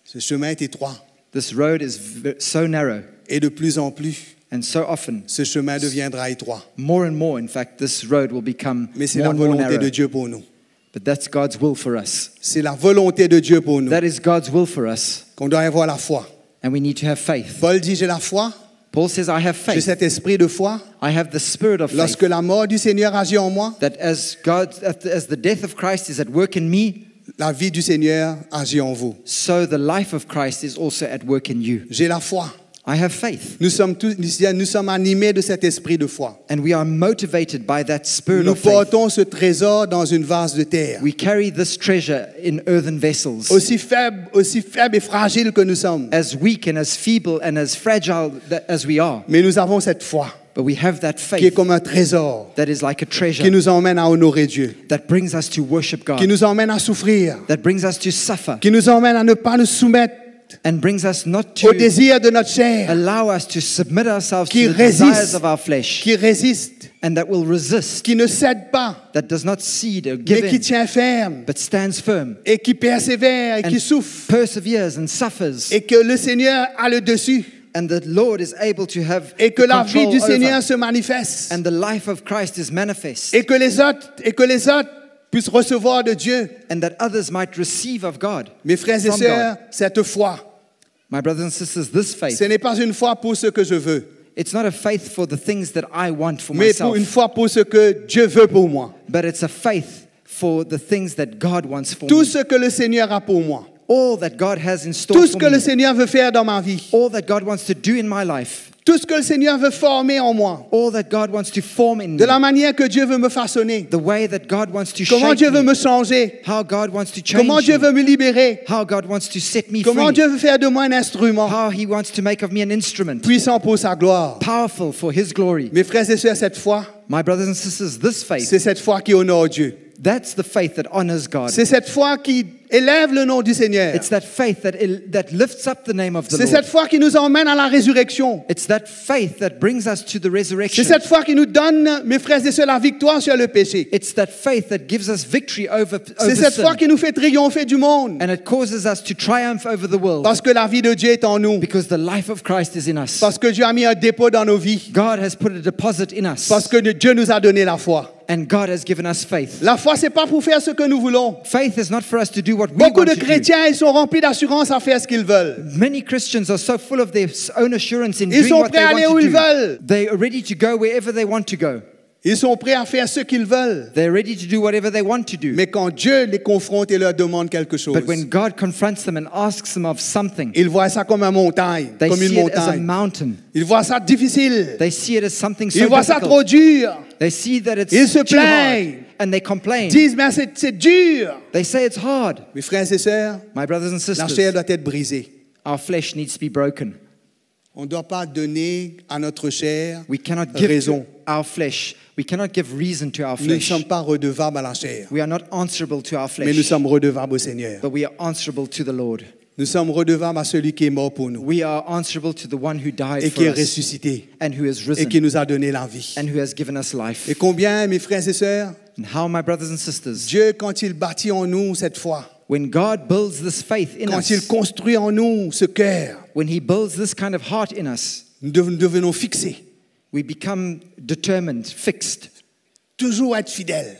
Ce chemin est étroit. This road is so narrow, Et de plus en plus, and so often, ce chemin deviendra étroit. more and more, in fact, this road will become Mais c'est more la and more volonté narrow. de Dieu pour nous. But that's God's will for us. C'est la volonté de Dieu pour nous. That is God's will for us, Qu'on doit avoir la foi. and we need to have faith. Paul dit, j'ai la foi, Paul says, I have j'ai faith. cet esprit de foi. I have the spirit of faith. Lorsque la mort du Seigneur agit en moi, That as the death of Christ is at work in me, la vie du Seigneur agit en vous. so the life of Christ is also at work in you. J'ai la foi. I have faith. Nous sommes animés de cet esprit de foi. And we are motivated by that spirit Nous of faith. portons ce trésor dans une vase de terre. We carry this treasure in earthen vessels. Aussi faible et fragile que nous sommes. As weak and as feeble and as fragile as we are. Mais nous avons cette foi But we have that qui est faith comme un trésor that is like a qui treasure nous emmène à honorer Dieu, that brings us to worship qui God, nous emmène à souffrir, that brings us to suffer, qui nous emmène à ne pas nous soumettre and brings us not aux to désirs de notre chair, allow us to submit ourselves Qui to the desires résiste. of our flesh, qui résiste, and that will resist, qui ne cède pas, that does not cede or mais give qui in, tient ferme but stands firm et qui persévère et qui and souffre perseveres and suffers, et que le Seigneur a le dessus and the Lord is able to have et que la vie control du Seigneur over, se manifeste and the life of Christ is manifest, et que les autres puissent recevoir de Dieu. and that others might receive of God. Mes frères et From sœurs, cette foi, My brothers and sisters, this faith, ce n'est pas une foi pour ce que je veux, it's not a faith for the things that I want for mais pour myself, une foi pour ce que Dieu veut pour moi. but it's a faith for the things that God wants for Tout me. ce que le Seigneur a pour moi, All that God has in store tout ce for que le me, Seigneur veut faire dans ma vie, all that God wants to do in my life, tout ce que le Seigneur veut former en moi, all that God wants to form in de la me, manière que Dieu veut me façonner, the way that God wants to comment shape Dieu veut me, me changer, how God wants to comment change Dieu me, veut me libérer, how God wants to set me comment free, Dieu veut faire de moi un instrument how He wants to make of me an instrument, puissant pour sa gloire. powerful for His glory. Mes frères et sœurs, cette foi, My brothers and sisters, this faith, c'est cette foi qui honore Dieu. that's the faith that honors God. C'est cette foi qui élève le nom du Seigneur. It's that faith that lifts up the name of the C'est Lord. cette foi qui nous emmène à la résurrection. It's that faith that brings us to the C'est resurrection. cette foi qui nous donne, mes frères et sœurs, la victoire sur le péché. It's that faith that gives us victory over C'est cette foi sin. qui nous fait triompher du monde. And it causes us to triumph over the world Parce que la vie de Dieu est en nous. because the life of Christ is in us. Parce que Dieu a mis un dépôt dans nos vies. God has put a deposit in us. Parce que Dieu nous a donné la foi. And God has given us faith. La foi, c'est pas pour faire ce que nous voulons. Faith is not for us to do what we Beaucoup want de to do. chrétiens, ils sont remplis d'assurance à faire ce qu'ils veulent. Many Christians are so full of their own assurance in Ils doing sont what prêts they à aller want où to ils do. veulent. They are ready to go wherever they want to go. Ils sont prêts à faire ce qu'ils veulent. They're ready to do whatever they want to do. Mais quand Dieu les confronte et leur demande quelque chose, But when God confronts them and asks them of something, ils voient ça comme une montagne, they comme une see it as a montagne. mountain. Ils voient ça difficile. They see it as something Ils so voient ça trop difficult. dur. They see that it's Ils se too hard, plaignent. and they complain. Ils disent, mais c'est dur. They say it's hard. Mes frères et sœurs, My brothers and la chair sisters, doit être brisée. our flesh needs to be broken. On ne doit pas donner à notre chair We cannot give raison. to our flesh. We cannot give reason to our Nous ne flesh. sommes pas redevables à la chair, We are not answerable to our mais nous flesh, sommes redevables au Seigneur. but we are answerable to the Lord. Nous sommes redevables à celui qui est mort pour nous We are answerable to the one who died et for qui est us ressuscité and who has et risen qui nous a donné la vie. and who has given us life. Et combien, mes frères et sœurs, And how, my brothers and sisters, Dieu, quand il bâtit en nous cette foi, when God builds this faith in quand il us, construit en nous ce cœur, when He builds this kind of heart in us, nous devenons fixés, we become determined, fixed, toujours être fidèles,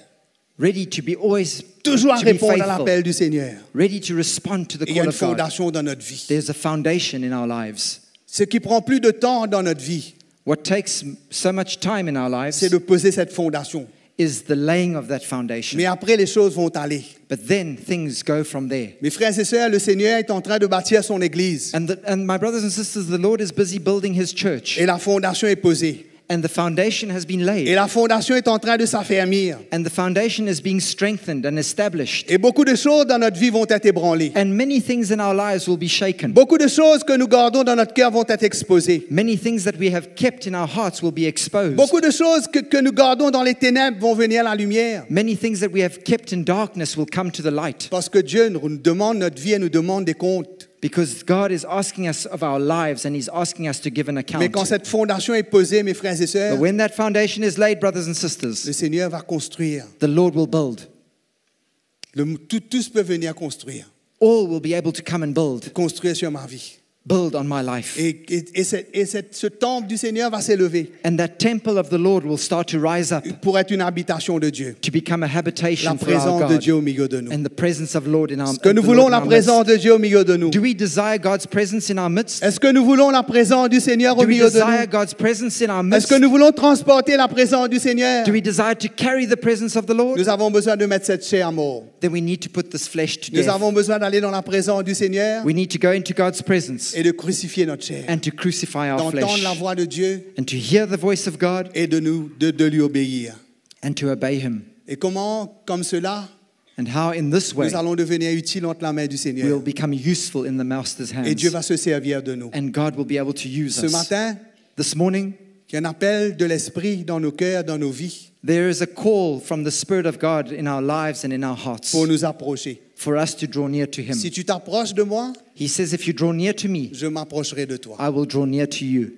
ready to be always toujours à to be répondre à faithful, l'appel du Seigneur. ready to respond to the Et il y a call une of God. fondation dans notre vie. There's a foundation in our lives. Ce qui prend plus de temps dans notre vie, What takes so much time in our lives c'est de poser cette fondation. is the laying of that foundation. Mais après, les choses vont aller. But then things go from there. Mes frères et sœurs, le Seigneur est en train de bâtir son Église. And my brothers and sisters, the Lord is busy building His church. Et la fondation est posée. And the foundation has been Et laid. la fondation est en train de s'affermir. And the foundation is being strengthened and established. Et beaucoup de choses dans notre vie vont être ébranlées. And many things in our lives will be shaken. Beaucoup de choses que nous gardons dans notre cœur vont être exposées. Many things that we have kept in our hearts will be exposed. Beaucoup de choses que nous gardons dans les ténèbres vont venir à la lumière. Many things that we have kept in darkness will come to the light. Parce que Dieu nous demande notre vie et nous demande des comptes. Because God is asking us of our lives and He's asking us to give an Mais account. quand cette fondation est posée, mes frères et But sœurs, when that foundation is laid, brothers and le sisters, Seigneur va construire. the Lord will build. Tous peuvent venir construire. All will be able to come and build. Construire sur ma vie. Build on my life. Ce temple du Seigneur va s'élever And that temple of the Lord will start to rise up pour être une habitation de Dieu. to become a La habitation for our présence de God. Dieu au milieu de nous. And the presence of Lord in our Est-ce que nous the voulons Lord in la our midst. présence de Dieu au milieu de nous? Do we desire God's presence in our midst? Est-ce que nous voulons la présence du Seigneur au Do we milieu de desire nous? God's presence in our Est-ce midst? que nous voulons transporter la présence du Seigneur? Do we desire to carry the presence of the Lord? Nous avons besoin de mettre cette chair à mort. Then we need to put this flesh to Nous death. avons besoin d'aller dans la présence du Seigneur We need to go into God's presence et de crucifier notre chair. and to crucify our D'entendre flesh la voix de Dieu and to hear the voice of God et de lui obéir. and to obey Him. Et comment, comme cela, And how in this way nous allons devenir utiles entre la main du we'll Seigneur. become useful in the Master's Et Dieu hands. va se servir de nous. And God will be able to use Ce us. matin, This morning, il y a un appel de l'Esprit dans nos cœurs, dans nos vies, there is a call from the Spirit of God in our lives and in our hearts pour nous approcher. for us to draw near to Him. Si tu t'approches de moi, He says, if you draw near to me, je m'approcherai de toi. I will draw near to you.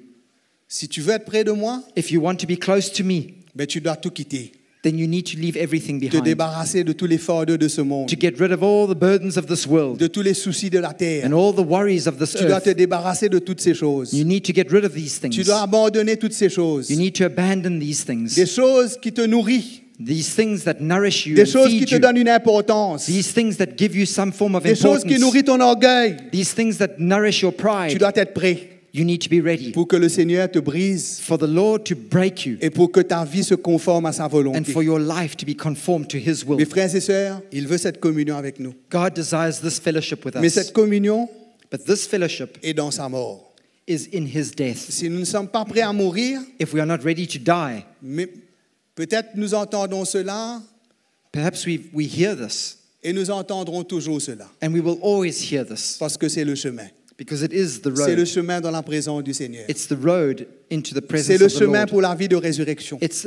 Si tu veux être près de moi, If you want to be close to me, ben tu dois tout quitter. then you need to leave everything Te behind. débarrasser de tous les fardeaux de ce monde, To get rid of all the burdens of this world de tous les soucis de la terre. and all the worries of this Tu dois te earth. débarrasser de toutes ces choses. You need to get rid of these Tu things. dois abandonner toutes ces choses. You need to abandon these things. Des choses qui te nourrissent, These things that nourish you des and choses qui feed te you. donnent une importance, These things that give you some form of des choses qui importance. nourrissent ton orgueil. These things that nourish your Tu pride. dois être prêt You need to be ready pour que le Seigneur te brise for the Lord to break you et pour que ta vie se conforme à sa and volonté. for your life to be conformed to His will. Mes frères et sœurs, il veut cette communion avec nous. God desires this fellowship with Mais us. cette communion But this fellowship est dans sa mort. is in His death. Si nous ne sommes pas prêts à mourir, If we are not ready to die, mais peut-être nous entendons cela perhaps we hear this et nous entendrons toujours cela. and we will always hear this Parce que c'est le chemin. because it is the C'est le road. chemin dans la présence du Seigneur. It's the road into the C'est presence le of the chemin Lord. pour la vie de résurrection. It's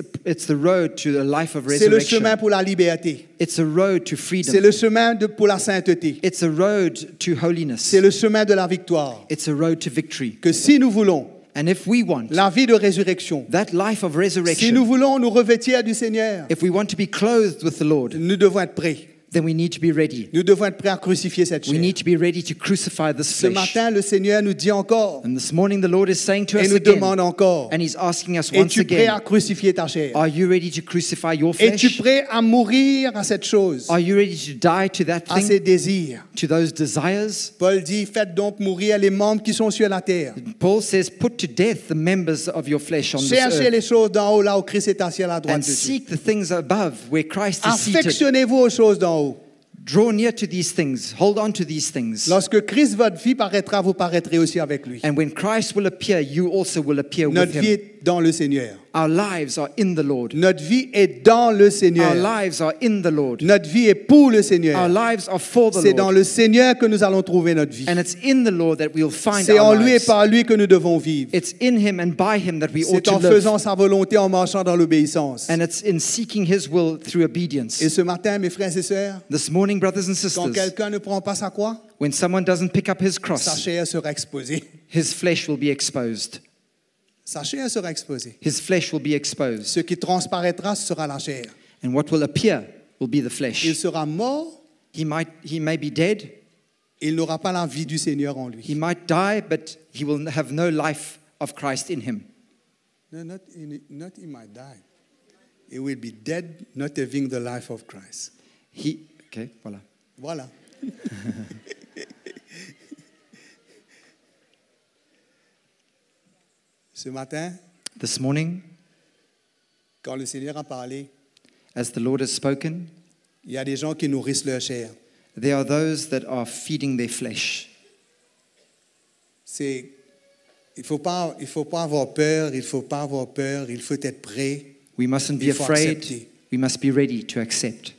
the road to a life of C'est le chemin resurrection. pour la liberté. It's a road to C'est freedom. le chemin pour la sainteté. It's a road to holiness. C'est le chemin de la victoire. It's a road to victory. Que si nous voulons And if we want la vie de résurrection, that life of si nous resurrection, voulons nous revêtir du Seigneur, if we want to be clothed with the Lord, nous devons être prêts. then we need to be ready. Nous devons être prêts à crucifier cette We chair. need to be ready to crucify this Ce flesh. matin, le Seigneur nous dit encore And this morning the Lord is saying to et us nous again, demande encore, and He's asking us once es-tu prêt à again, crucifier ta chair? are you ready to crucify your Es-tu flesh? prêt à mourir à cette chose, Are you ready to die to that à ces thing, désirs? to those desires? Paul dit, faites donc mourir les membres qui sont sur la terre. Paul says, put to death the members of your flesh on this Cherchez earth les choses d'en haut, là où Christ est assis à la droite and de Dieu. seek the things above where Christ is seated. Affectionnez-vous aux choses d'en haut. Draw near to these things. Hold on to these things. Lorsque Christ, votre vie, paraîtra, vous paraîtrez aussi avec lui. And when Christ will appear, you also will appear with Notre vie Him. est dans le Seigneur. Our lives are in the Lord. Notre vie est dans le Our Seigneur. lives are in the Lord. Notre vie est pour le Our Seigneur. lives are for the C'est dans Lord. le Seigneur que nous allons trouver notre vie. And it's in the Lord that we'll find C'est en our lui et lives. par lui que nous devons vivre. It's in Him and by Him that we ought C'est to en live. faisant sa volonté, en marchant dans l'obéissance. And it's in seeking His will through obedience. Et ce matin, mes frères et sœurs, This morning, brothers and quand sisters, quelqu'un ne prend pas sa croix, when someone doesn't pick up his sa cross, chair sera exposée. his flesh will be exposed. Sa chair sera exposée. His flesh will be exposed. Ce qui transparaîtra, ce sera la chair. And what will appear will be the Il flesh. sera mort, He may be dead. il n'aura pas la vie du Seigneur en He lui. might die, but he will have no life of Christ in him. No, not he might die. He will be dead, not having the life of Christ. Okay, voilà. Voilà. Ce matin, This morning, quand le Seigneur a parlé, as the Lord has spoken, il y a des gens qui nourrissent leur chair. there are those that are feeding their flesh. C'est Il faut pas avoir peur, il faut pas avoir peur, il faut être prêt. We mustn't be Il faut afraid. accepter. We must be ready to accept.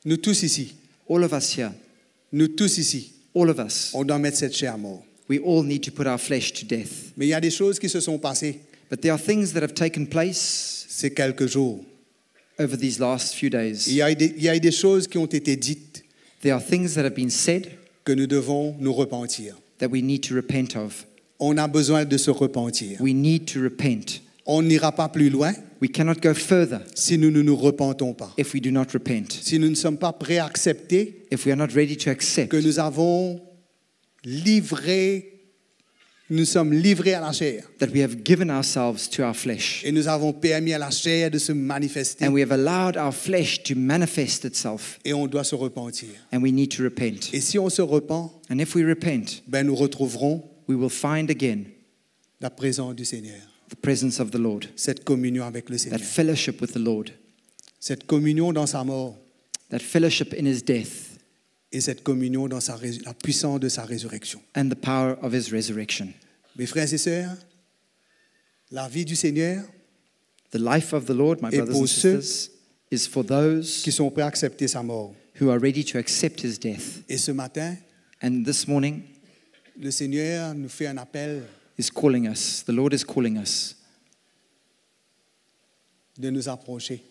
Nous tous ici, All of us here, nous tous ici, all of us, on doit mettre cette chair à mort. we all need to put our flesh to death. Mais il y a des choses qui se sont passées But there are things that have taken place ces quelques jours. over these last few Il days. y a eu des choses qui ont été dites There are things that have been said que nous devons nous repentir. that we need to repent of. On a besoin de se repentir. We need to repent. On n'ira pas plus loin We cannot go further si nous ne nous repentons pas. if we do not repent. Si nous ne sommes pas prêts à accepter If we are not ready to accept que nous sommes livrés à la chair that we have given ourselves to our flesh et nous avons permis à la chair de se manifester and we have allowed our flesh to manifest itself, et on doit se repentir. and we need to repent. Et si on se repent, And if we repent, ben nous retrouverons we will find again la présence du Seigneur, the presence of the Lord, cette communion avec le that Seigneur, fellowship with the Lord, cette communion dans sa mort that fellowship in his death et cette communion dans la puissance de sa résurrection. and the power of his resurrection. Mes frères et sœurs, la vie du Seigneur The life of the Lord, my Et brothers pour and sisters, is for those qui sont prêts à accepter sa mort. who are ready to accept his death. Et ce matin, And this morning le Seigneur nous fait un appel is calling us, the Lord is calling us de nous approcher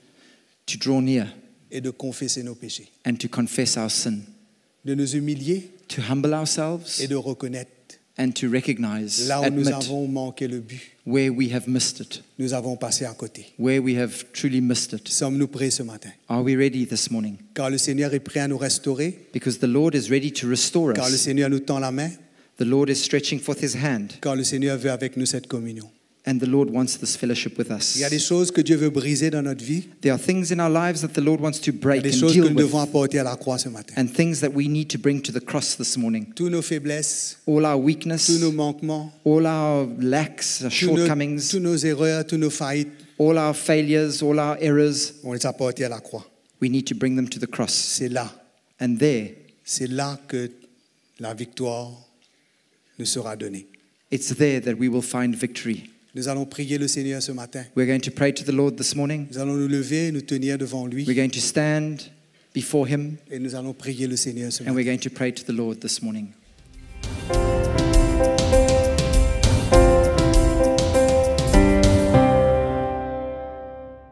to draw near et de confesser nos péchés, and to confess our sin, de nous humilier to humble ourselves et de reconnaître and to recognize, là où nous admit avons manqué le but, where we have missed it, nous avons passé à côté. where we have truly missed it. Sommes-nous prêts ce matin? Are we ready this morning? Car le Seigneur est prêt à nous restaurer, Because the Lord is ready to restore car le us. Seigneur nous tend la main, The Lord is stretching forth his hand, car le Seigneur veut avec nous cette communion. and the Lord wants this fellowship with us. Il y a des choses que Dieu veut briser dans notre vie, There are things in our lives that the Lord wants to il y a break des and choses que deal nous with, devons apporter à la croix ce matin. and things that we need to bring to the cross this morning. Tous nos faiblesses, All our weakness, tous nos manquements, all our lacks, our shortcomings, tous nos erreurs, tous nos faillites, all our failures, all our errors, on les apporte à la croix. we need to bring them to the cross. C'est And there, que la victoire nous sera donnée. it's there that we will find victory. Nous allons prier le Seigneur ce matin. We're going to pray to the Lord this morning. Nous allons nous lever, nous tenir devant lui We're going to stand before him, et nous allons prier le Seigneur ce and matin. we're going to pray to the Lord this morning.